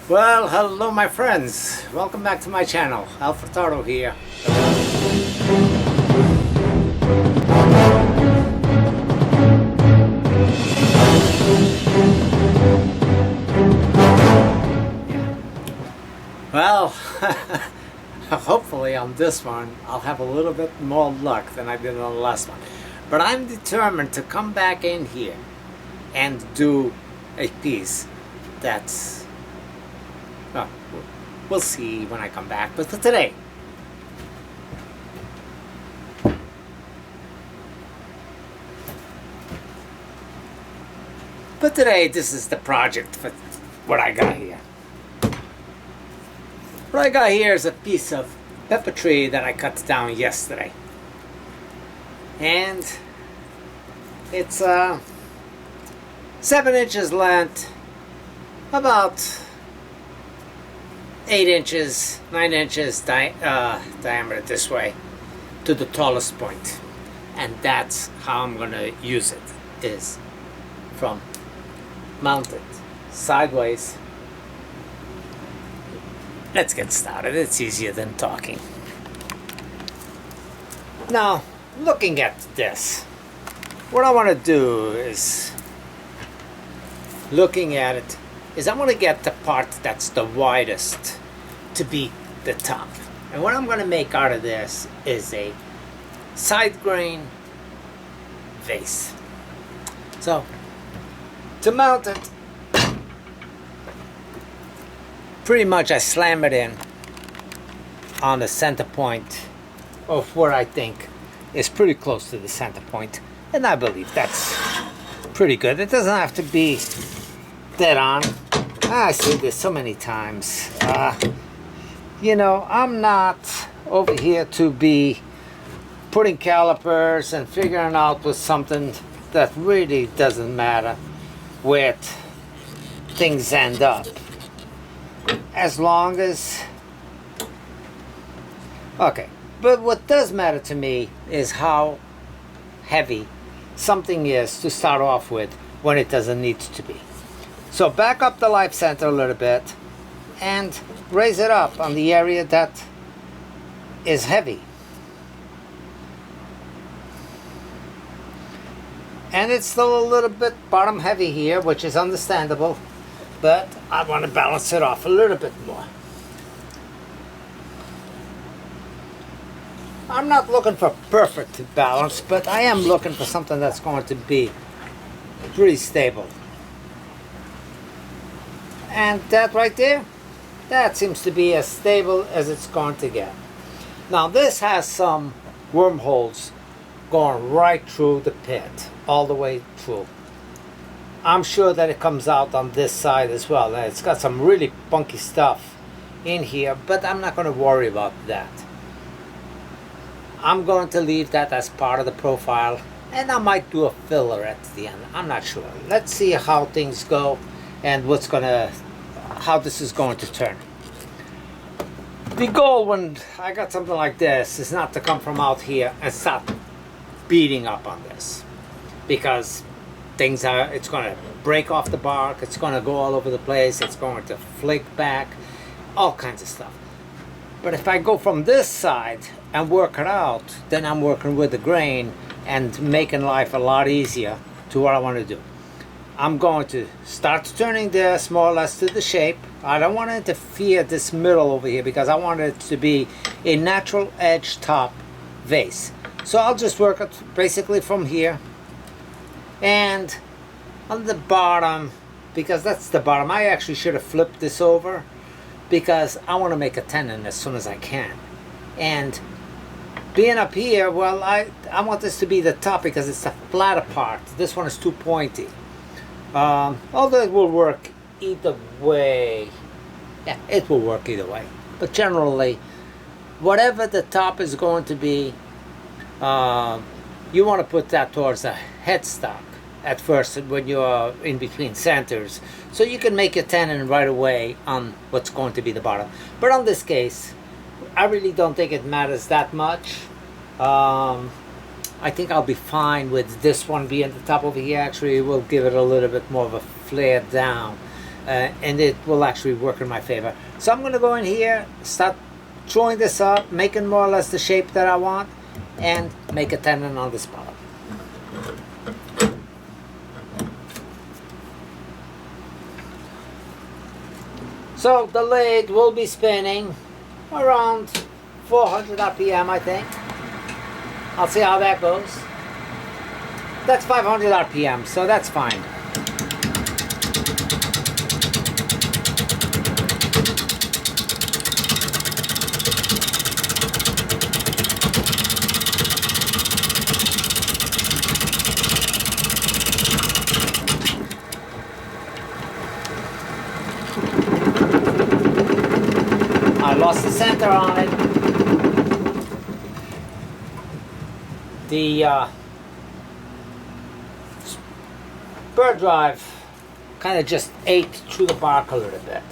Well, hello my friends. Welcome back to my channel. Furtado here. Well, hopefully on this one I'll have a little bit more luck than I did on the last one. But I'm determined to come back in here and do a piece that's, well, we'll see when I come back. But for today, this is the project for what I got here. What I got here is a piece of pepper tree that I cut down yesterday. And it's 7 inches length, about 8 inches, 9 inches diameter this way to the tallest point. And that's how I'm gonna use it, is from mounted sideways. Let's get started. It's easier than talking. Now, looking at this, what I want to do is, I want to get the part that's the widest to be the top. And what I'm going to make out of this is a side grain vase. So, to mount it, pretty much I slam it in on the center point of where I think is pretty close to the center point, and I believe that's pretty good. It doesn't have to be dead on. I see this so many times. You know, I'm not over here to be putting calipers and figuring out with something that really doesn't matter where things end up. As long as, okay, but what does matter to me is how heavy something is to start off with when it doesn't need to be. So back up the life center a little bit and raise it up on the area that is heavy. And it's still a little bit bottom heavy here, which is understandable. But I want to balance it off a little bit more. I'm not looking for perfect balance, but I am looking for something that's going to be pretty stable. And that right there, that seems to be as stable as it's going to get. Now this has some wormholes going right through the pit, all the way through. I'm sure that it comes out on this side as well. It's got some really funky stuff in here, but I'm not going to worry about that. I'm going to leave that as part of the profile, and I might do a filler at the end. I'm not sure. Let's see how things go and how this is going to turn. The goal when I got something like this is not to come from out here and start beating up on this, because it's going to break off the bark, it's going to go all over the place, it's going to flake back, all kinds of stuff. But if I go from this side and work it out, then I'm working with the grain and making life a lot easier to what I want to do. I'm going to start turning this more or less to the shape. I don't want to interfere this middle over here because I want it to be a natural edge top vase. So I'll just work it basically from here. And on the bottom, because that's the bottom, I actually should have flipped this over because I want to make a tenon as soon as I can. And being up here, well, I want this to be the top because it's the flatter part. This one is too pointy. Although it will work either way. Yeah, it will work either way. But generally, whatever the top is going to be, you want to put that towards the headstock at first when you're in between centers, so you can make your tenon right away on what's going to be the bottom. But on this case, I really don't think it matters that much. I think I'll be fine with this one being the top over here. Actually, we'll give it a little bit more of a flare down and it will actually work in my favor. So I'm going to go in here, start throwing this up, making more or less the shape that I want, and make a tenon on this bottle. So the lathe will be spinning around 400 RPM, I think. I'll see how that goes. That's 500 RPM, so that's fine. I lost the center on it. The bird drive kind of just ate through the bark a little bit.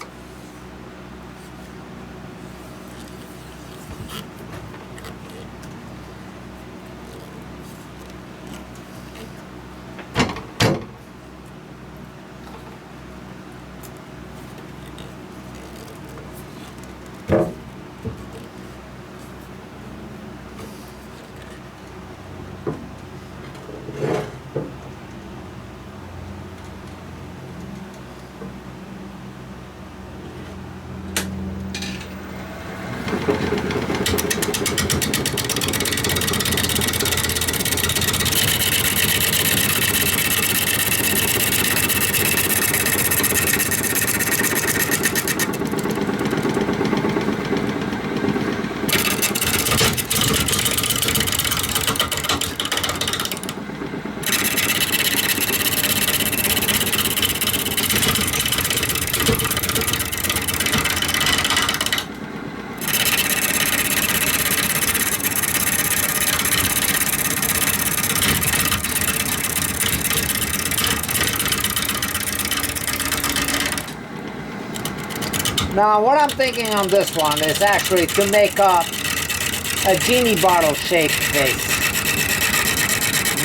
Now what I'm thinking on this one is actually to make up a Genie Bottle shaped base.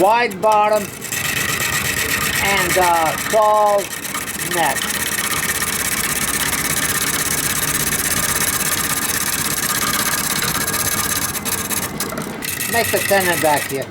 Wide bottom and tall neck. Make the tenon back here.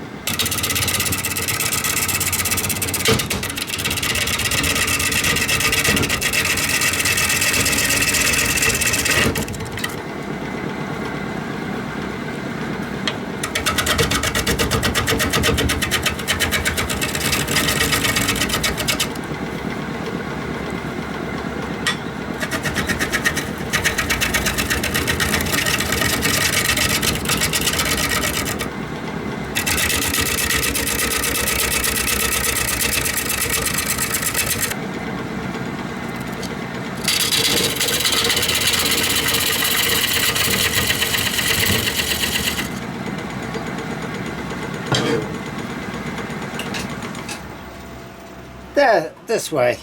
This way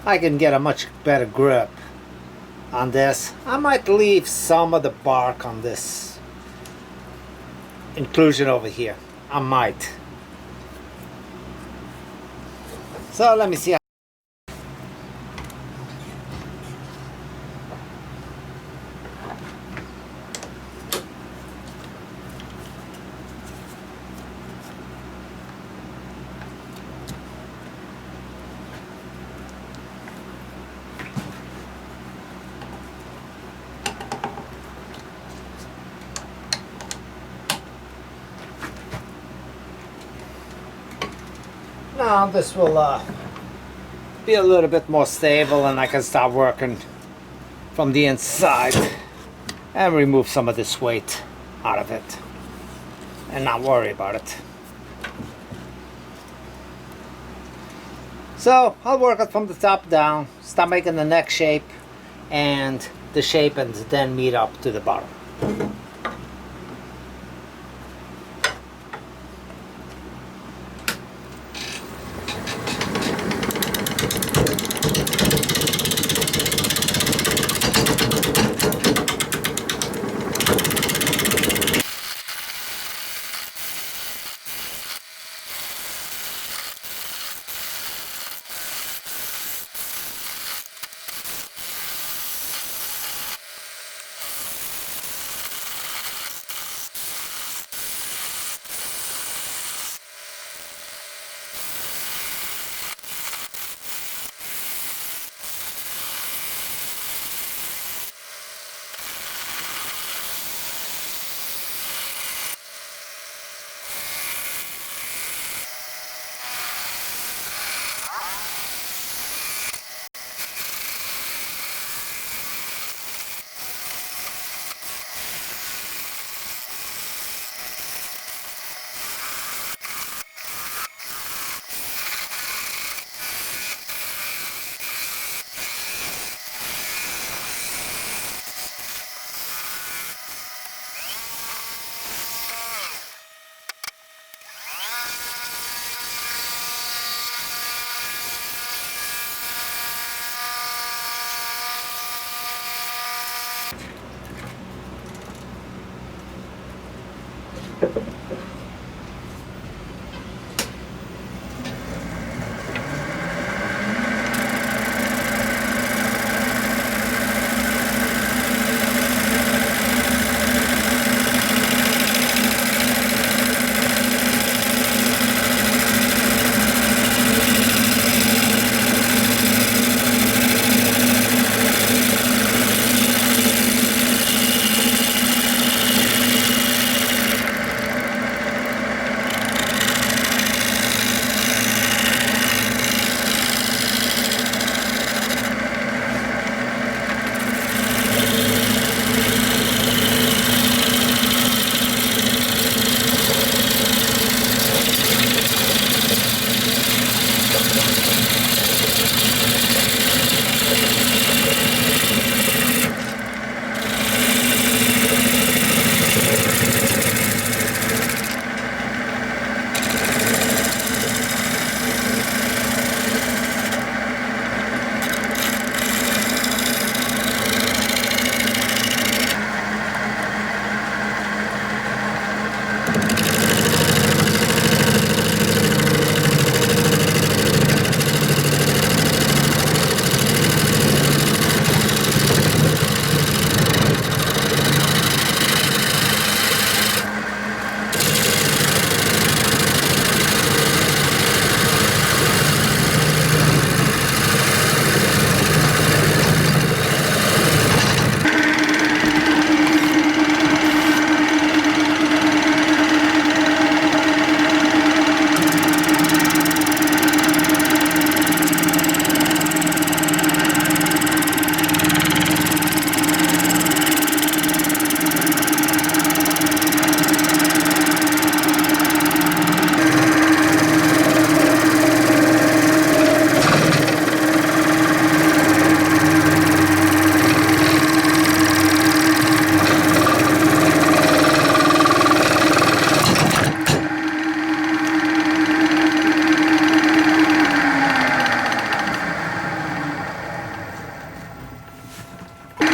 I can get a much better grip on this. I might leave some of the bark on this inclusion over here. I might. So let me see. Now this will be a little bit more stable and I can start working from the inside and remove some of this weight out of it and not worry about it. So I'll work it from the top down, start making the neck shape and the shape, and then meet up to the bottom.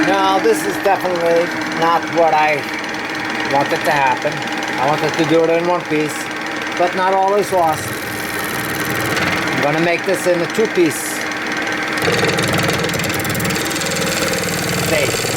Now this is definitely not what I wanted to happen. I wanted to do it in one piece, but not all is lost. I'm gonna make this in a two-piece base.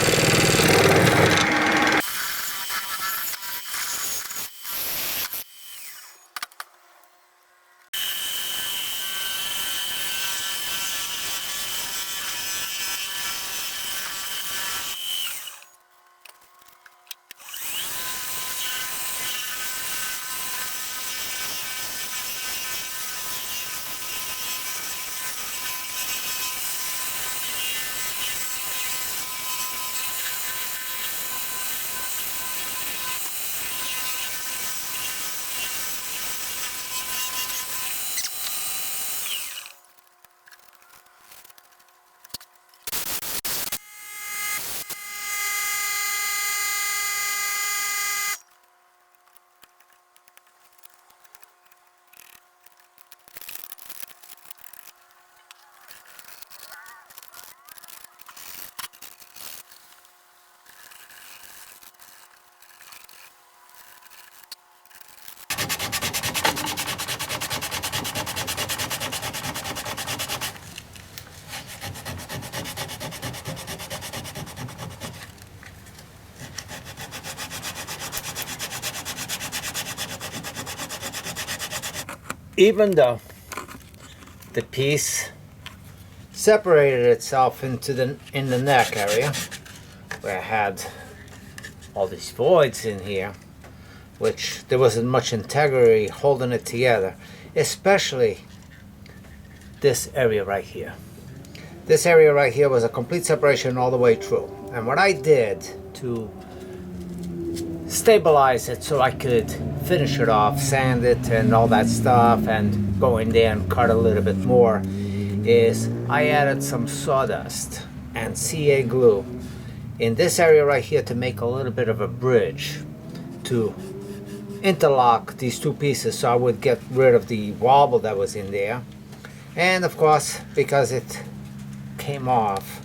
Even though the piece separated itself in the neck area, where I had all these voids in here, which there wasn't much integrity holding it together, especially this area right here. This area right here was a complete separation all the way through. And what I did to stabilize it so I could finish it off, sand it and all that stuff, and go in there and cut a little bit more, is I added some sawdust and CA glue in this area right here to make a little bit of a bridge to interlock these two pieces, so I would get rid of the wobble that was in there. And of course, because it came off,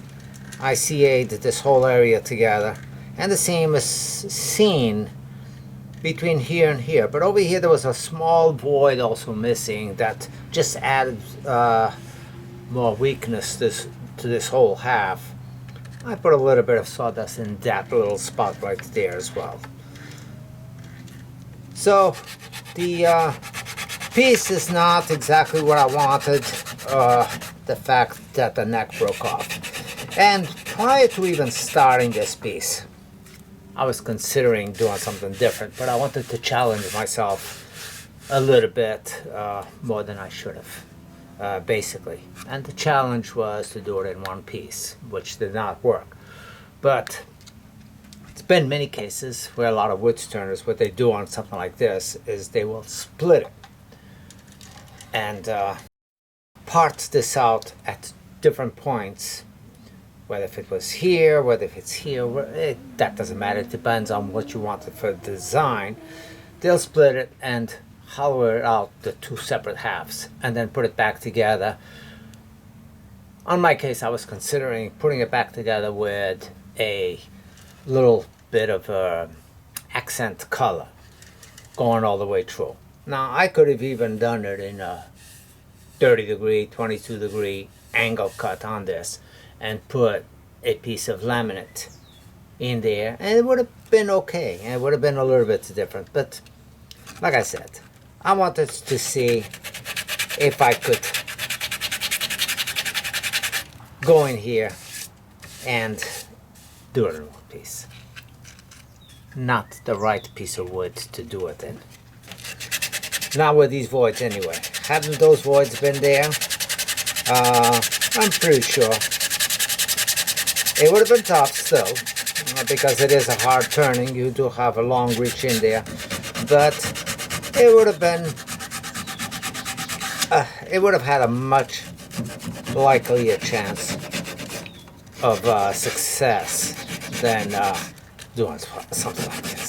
I CA'd this whole area together, and the same is seen between here and here, but over here there was a small void also missing that just added more weakness to this whole half. I put a little bit of sawdust in that little spot right there as well. So the piece is not exactly what I wanted. The fact that the neck broke off. And prior to even starting this piece, I was considering doing something different, but I wanted to challenge myself a little bit more than I should have, basically. And the challenge was to do it in one piece, which did not work. But it's been many cases where a lot of wood turners, what they do on something like this is they will split it and part this out at different points. Whether if it was here, whether if it's here, that doesn't matter. It depends on what you wanted for the design. They'll split it and hollow it out the two separate halves and then put it back together. On my case, I was considering putting it back together with a little bit of accent color going all the way through. Now, I could have even done it in a 30-degree, 22-degree angle cut on this and put a piece of laminate in there, and it would have been okay, and it would have been a little bit different. But like I said, I wanted to see if I could go in here and do it in one piece. Not the right piece of wood to do it in. Not with these voids anyway. Hadn't those voids been there, I'm pretty sure it would have been tough still, because it is a hard turning. You do have a long reach in there, but it would have been, it would have had a much likelier chance of success than doing something like this.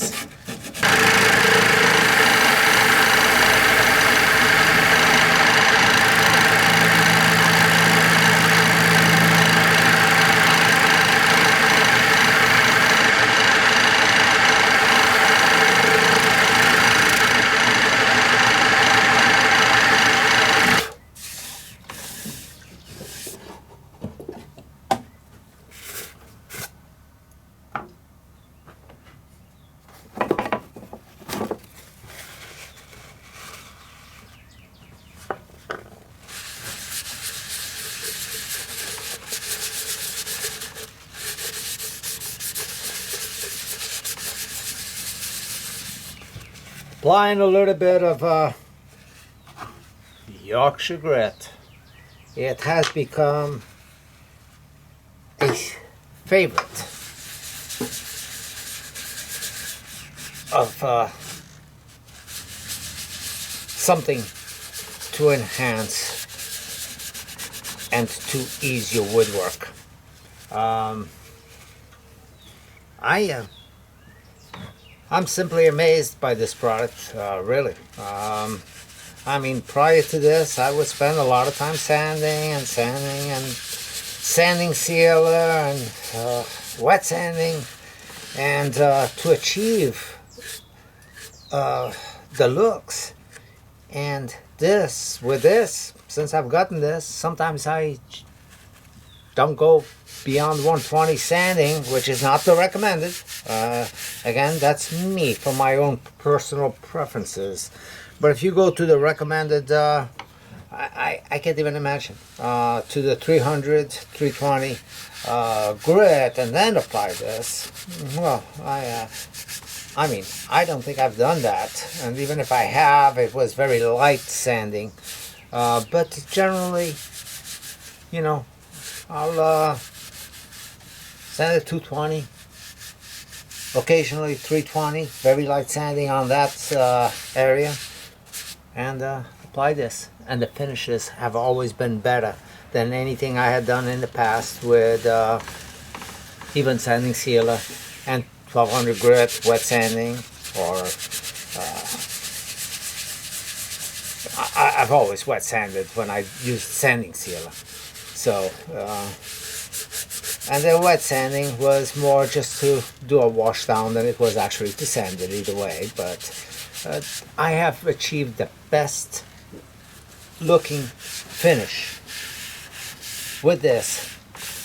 Applying a little bit of Yorkshire grit. It has become a favorite of something to enhance and to ease your woodwork. I'm simply amazed by this product, really. I mean, prior to this, I would spend a lot of time sanding and sanding sealer and wet sanding, and to achieve the looks. And with this, since I've gotten this, sometimes I don't go beyond 120 sanding, which is not the recommended. Again, that's me for my own personal preferences. But if you go to the recommended, I can't even imagine, to the 300, 320 grit, and then apply this. Well, I mean, I don't think I've done that. And even if I have, it was very light sanding. But generally, you know, I'll sand it 220, occasionally 320, very light sanding on that area, and apply this. And the finishes have always been better than anything I had done in the past with even sanding sealer and 1200 grit wet sanding, or I've always wet sanded when I used sanding sealer. So And the wet sanding was more just to do a wash down than it was actually to sand it either way. But I have achieved the best looking finish with this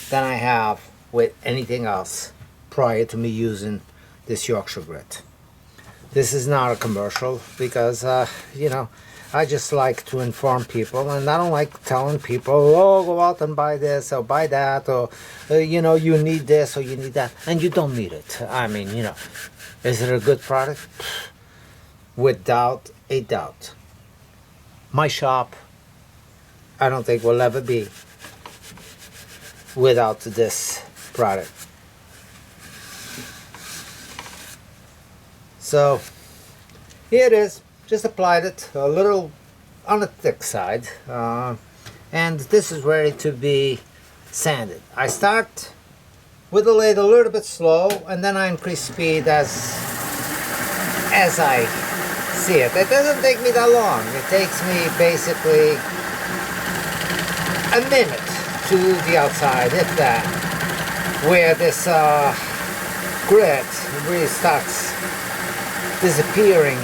than I have with anything else prior to me using this Yorkshire grit. This is not a commercial because, you know, I just like to inform people, and I don't like telling people, oh, go out and buy this or buy that, or, you know, you need this or you need that, and you don't need it. I mean, you know, is it a good product? Without a doubt. My shop, I don't think will ever be without this product. So here it is. Just applied it a little on the thick side, and this is ready to be sanded. I start with the lathe a little bit slow, and then I increase speed as I see it. It doesn't take me that long. It takes me basically a minute to the outside, if that, where this grit really starts disappearing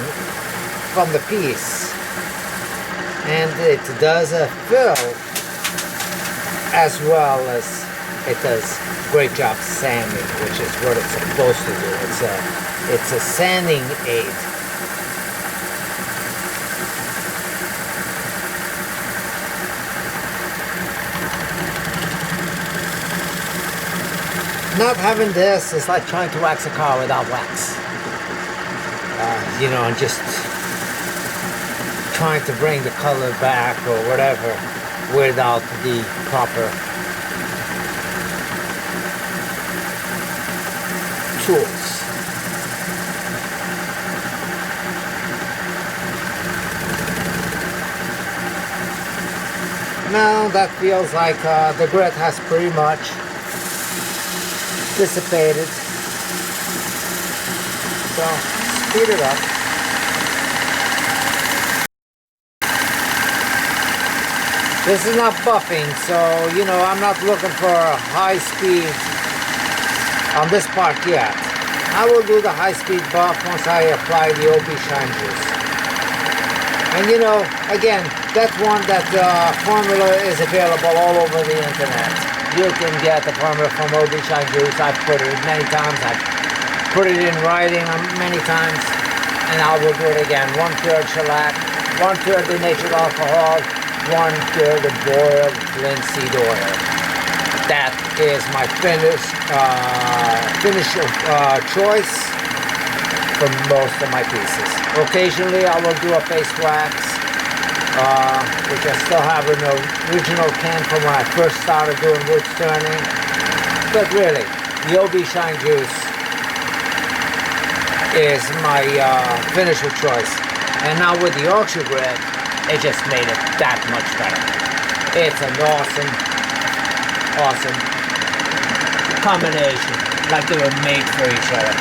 from the piece, and it does a fill as well as it does great job sanding, which is what it's supposed to do. It's a sanding aid. Not having this is like trying to wax a car without wax. You know, and just trying to bring the color back or whatever without the proper tools. Now that feels like the grit has pretty much dissipated. So speed it up. This is not buffing, so you know I'm not looking for a high speed on this part yet. I will do the high speed buff once I apply the OB Shine Juice. And you know, again, that formula is available all over the internet. You can get the formula from OB Shine Juice. I've put it many times. I've put it in writing many times, and I will do it again. 1/3 shellac, 1/3 denatured alcohol, 1/3 of boiled linseed oil. That is my finish choice for most of my pieces. Occasionally I will do a face wax, which I still have an original can from when I first started doing Woodturning. But really, the OB Shine Juice is my finisher choice. And now with the Yorkshire grit, it just made it that much better. It's an awesome combination, like they were made for each other.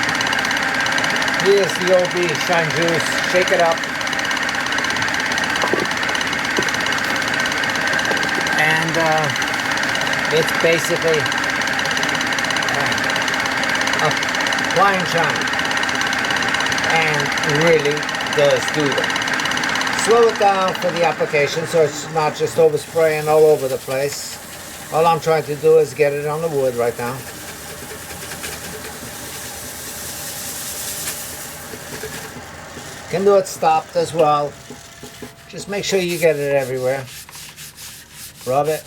Here's the OB Shine Juice. Shake it up. And it's basically apply and shine. And really does do that. Slow it down for the application so it's not just overspraying all over the place. All I'm trying to do is get it on the wood right now. Can do it stopped as well. Just make sure you get it everywhere. Rub it.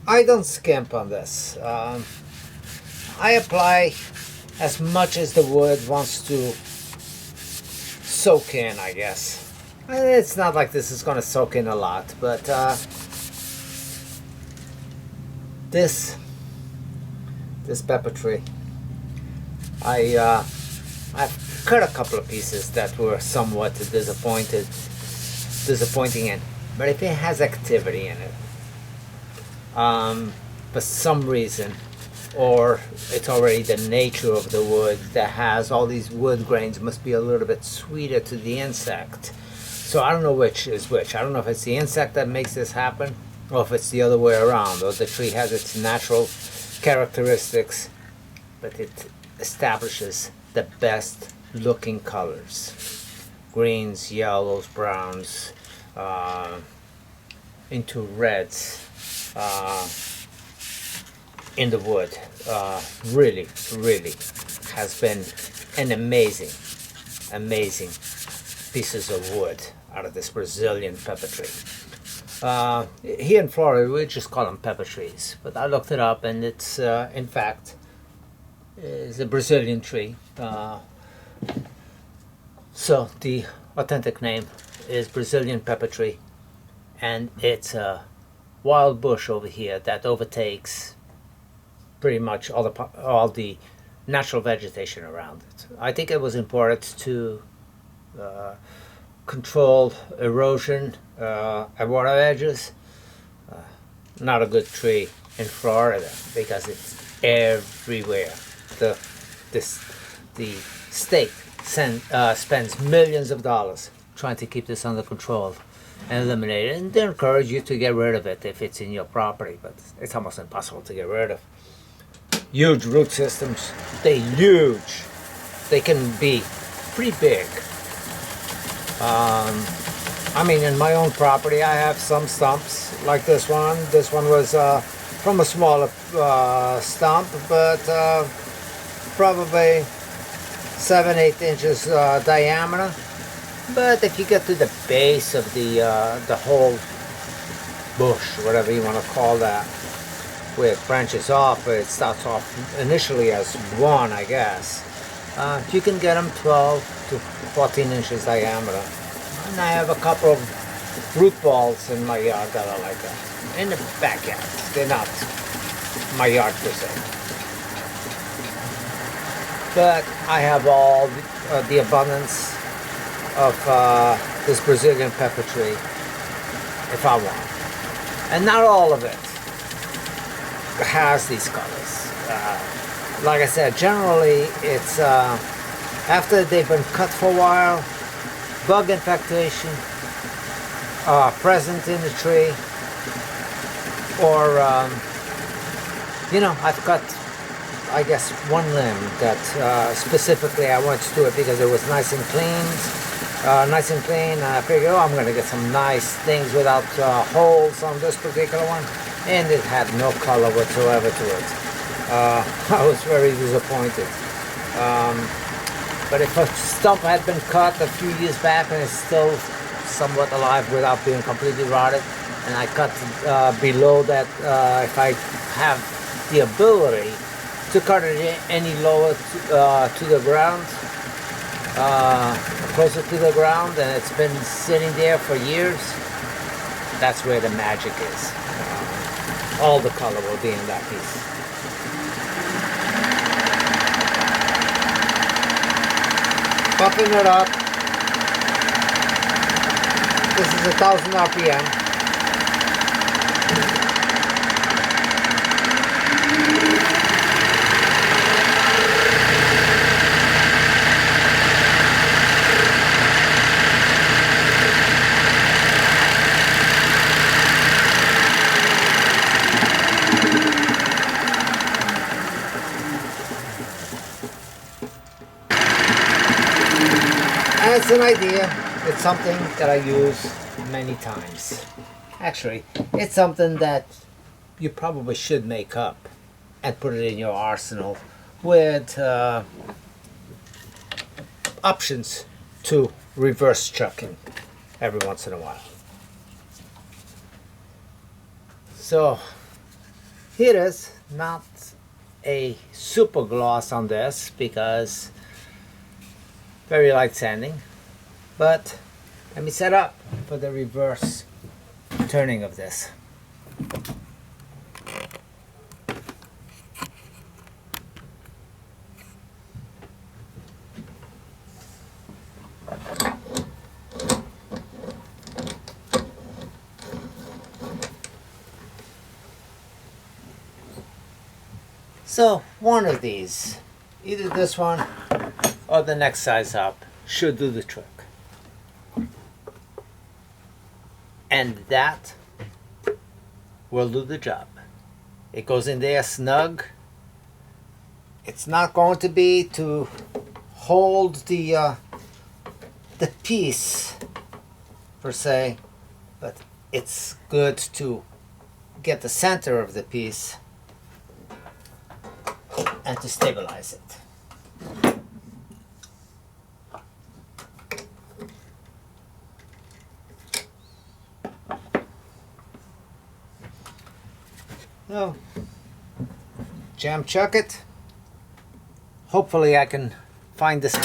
I don't skimp on this. I apply as much as the wood wants to soak in, I guess. It's not like this is going to soak in a lot, but this pepper tree, I've cut a couple of pieces that were somewhat disappointing in, but if it has activity in it, for some reason, or it's already the nature of the wood that has all these wood grains, must be a little bit sweeter to the insect. So I don't know which is which. I don't know if it's the insect that makes this happen, or if it's the other way around, or the tree has its natural characteristics, but it establishes the best looking colors. Greens, yellows, browns, into reds in the wood. Really, really has been an amazing pieces of wood out of this Brazilian pepper tree. Here in Florida, we just call them pepper trees, but I looked it up, and it's in fact is a Brazilian tree. So the authentic name is Brazilian pepper tree, and it's a wild bush over here that overtakes pretty much all the natural vegetation around it. I think it was important to control erosion at water edges. Not a good tree in Florida because it's everywhere. The state spends millions of dollars trying to keep this under control and eliminate it, and they encourage you to get rid of it if it's in your property, but it's almost impossible to get rid of. Huge root systems. They're huge. They can be pretty big. I mean, in my own property, I have some stumps like this one. This one was from a smaller stump, but probably 7-8 inches diameter. But if you get to the base of the whole bush, whatever you want to call that, where it branches off, it starts off initially as one, I guess. You can get them 12 to 14 inches diameter. And I have a couple of root balls in my yard that are like that. In the backyard. They're not my yard per se. But I have all the abundance of this Brazilian pepper tree if I want. And not all of it has these colors. Like I said, generally it's after they've been cut for a while, bug infestation present in the tree, or I've got, I guess, one limb that specifically I went to it because it was nice and clean. And I figured, I'm going to get some nice things without holes on this particular one, and it had no color whatsoever to it. I was very disappointed. But if a stump had been cut a few years back and it's still somewhat alive without being completely rotted, and I cut below that, if I have the ability to cut it any lower to the ground, closer to the ground, and it's been sitting there for years, that's where the magic is. All the color will be in that piece. Buffing it up. This is 1,000 RPM. It's an idea. It's something that I use many times. Actually, it's something that you probably should make up and put it in your arsenal with options to reverse chucking every once in a while. So here it is. Not a super gloss on this because very light sanding, but let me set up for the reverse turning of this. So one of these, either this one or the next size up, should do the trick. And that will do the job. It goes in there snug. It's not going to be to hold the piece per se, but it's good to get the center of the piece and to stabilize it. So, jam chuck it. Hopefully I can find this